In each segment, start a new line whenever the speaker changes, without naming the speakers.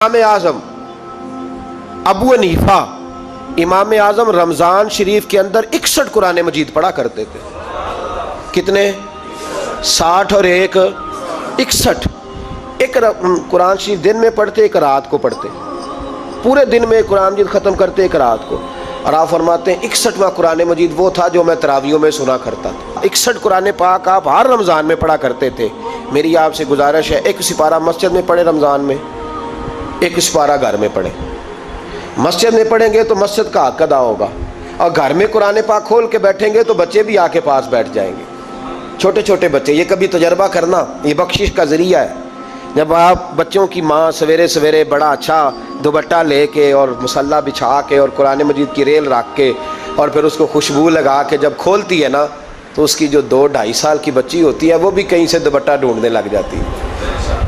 इमाम आज़म अबू हनीफा इमाम आज़म रमज़ान शरीफ के अंदर 61 कुरान मजीद पढ़ा करते थे। कितने? 60 और एक 61। एक कुरान शरीफ दिन में पढ़ते, एक रात को पढ़ते। पूरे दिन में कुरान मजीद ख़त्म करते, एक रात को। और आप फरमाते हैं 61वां कुरान मजीद वो था जो मैं तरावियों में सुना करता था। 61 कुरान पाक आप हर रमज़ान में पढ़ा करते थे। मेरी आपसे गुजारिश है, एक सिपारा मस्जिद में पढ़े रमज़ान में, एक सिपारा घर में पढ़े। मस्जिद में पढ़ेंगे तो मस्जिद का हक अदा होगा, और घर में कुरान पाक खोल के बैठेंगे तो बच्चे भी आके पास बैठ जाएंगे। छोटे छोटे बच्चे, ये कभी तजर्बा करना, ये बख्शिश का ज़रिया है। जब आप बच्चों की माँ सवेरे सवेरे बड़ा अच्छा दुपट्टा लेके और मुसल्ला बिछा के और कुरान मजीद की रेल रख के और फिर उसको खुशबू लगा के जब खोलती है ना, तो उसकी जो 2-2.5 साल की बच्ची होती है वो भी कहीं से दुपट्टा ढूंढने लग जाती है।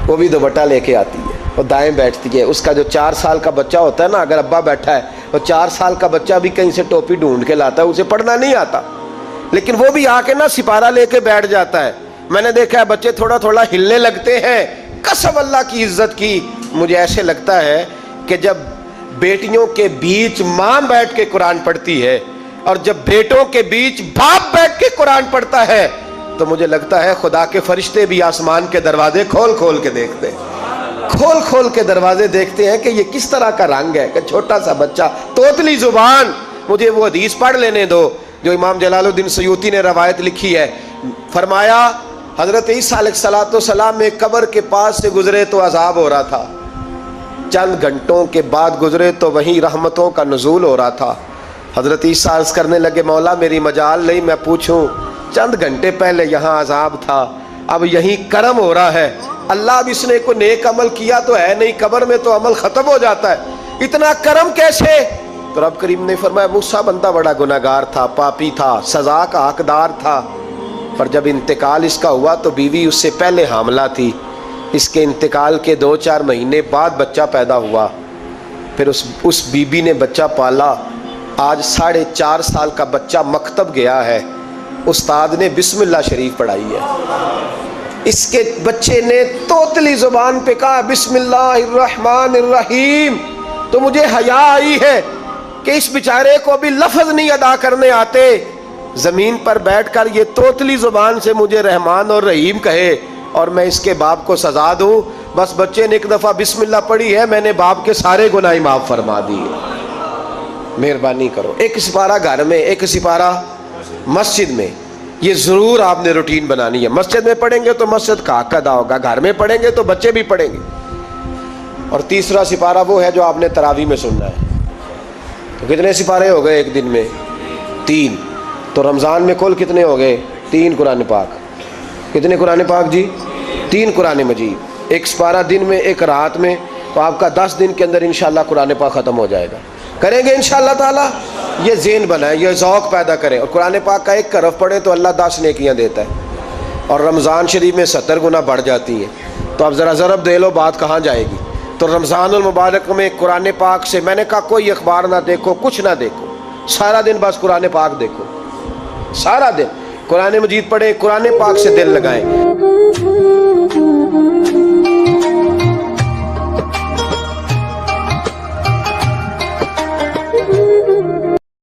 वो भी दुपट्टा लेके आती है और दाएं बैठती है। उसका जो 4 साल का बच्चा होता है ना, अगर अब्बा बैठा है तो 4 साल का बच्चा भी कहीं से टोपी ढूंढ के लाता है। उसे पढ़ना नहीं आता, लेकिन वो भी आके ना सिपारा लेके बैठ जाता है। मैंने देखा है बच्चे थोड़ा थोड़ा हिलने लगते हैं। कसम अल्लाह की इज्जत की, मुझे ऐसे लगता है कि जब बेटियों के बीच माँ बैठ के कुरान पढ़ती है और जब बेटों के बीच बाप बैठ के कुरान पढ़ता है, तो मुझे लगता है खुदा के फरिश्ते भी आसमान के दरवाजे खोल खोल के देखते हैं, खोल खोल के दरवाजे देखते हैं कि ये किस तरह का रंग है कि छोटा सा बच्चा, तोतली जुबान। मुझे वो हदीस पढ़ लेने दो जो इमाम जलालुद्दीन सयूती ने रवायत लिखी है। फरमाया हजरत ईसा अलैहिस्सलाम में कब्र के पास से गुजरे तो अजाब हो रहा था, चंद घंटों के बाद गुजरे तो वहीं रहमतों का नुज़ूल हो रहा था। हजरत ईसा अर्ज़ करने लगे, मौला मेरी मजाल नहीं मैं पूछूं, चंद घंटे पहले यहाँ अजाब था, अब यहीं करम हो रहा है। अल्लाह अब इसने को नेक अमल किया तो है नहीं, कब्र में तो अमल ख़त्म हो जाता है, इतना करम कैसे? तो रब करीम ने फरमाया, मूसा बंदा बड़ा गुनाहगार था, पापी था, सज़ा का हकदार था, पर जब इंतकाल इसका हुआ तो बीवी उससे पहले हामला थी। इसके इंतकाल के 2-4 महीने बाद बच्चा पैदा हुआ, फिर उस बीबी ने बच्चा पाला। आज 4.5 साल का बच्चा मकतब गया है, उस्ताद ने बिस्मिल्लाह शरीफ पढ़ाई है। इसके बच्चे ने तोतली ज़ुबान पे कहा बिस्मिल्लाहिर्रहमानिर्रहीम। तो मुझे हया आई है कि इस बेचारे को भी लफ्ज़ नहीं अदा करने आते, ज़मीन पर बैठकर ये तोतली ज़ुबान से मुझे रहमान और रहीम कहे और मैं इसके बाप को सज़ा दूँ। बस बच्चे ने एक दफ़ा बिस्मिल्लाह पढ़ी है, मैंने बाप के सारे गुनाह माफ़ फरमा दिए। मेहरबानी करो, एक सिपारा घर में, एक सिपारा मस्जिद में, ये ज़रूर आपने रूटीन बनानी है। मस्जिद में पढ़ेंगे तो मस्जिद का हक अदा होगा, घर में पढ़ेंगे तो बच्चे भी पढ़ेंगे। और तीसरा सिपारा वो है जो आपने तरावी में सुनना है। तो कितने सिपारे हो गए एक दिन में? 3। तो रमज़ान में कुल कितने हो गए? 3 कुरान पाक। कितने कुरान पाक जी? 3 कुरान मजीद। एक सिपारा दिन में, एक रात में, तो आपका 10 दिन के अंदर इंशाअल्लाह कुरान पाक ख़त्म हो जाएगा। करेंगे इंशाअल्लाह ताला। ये ज़हन बनाए, ये ज़ौक़ पैदा करें, और कुरान पाक का एक हरफ पढ़े तो अल्लाह 10 नेकियां देता है, और रमज़ान शरीफ में 70 गुना बढ़ जाती हैं। तो अब ज़रा ज़रब दे लो, बात कहाँ जाएगी? तो रमज़ानुल मुबारक में कुरान पाक से, मैंने कहा कोई अखबार ना देखो, कुछ ना देखो, सारा दिन बस कुरान पाक देखो, सारा दिन कुरान मजीद पढ़े, कुरान पाक से दिल लगाएं।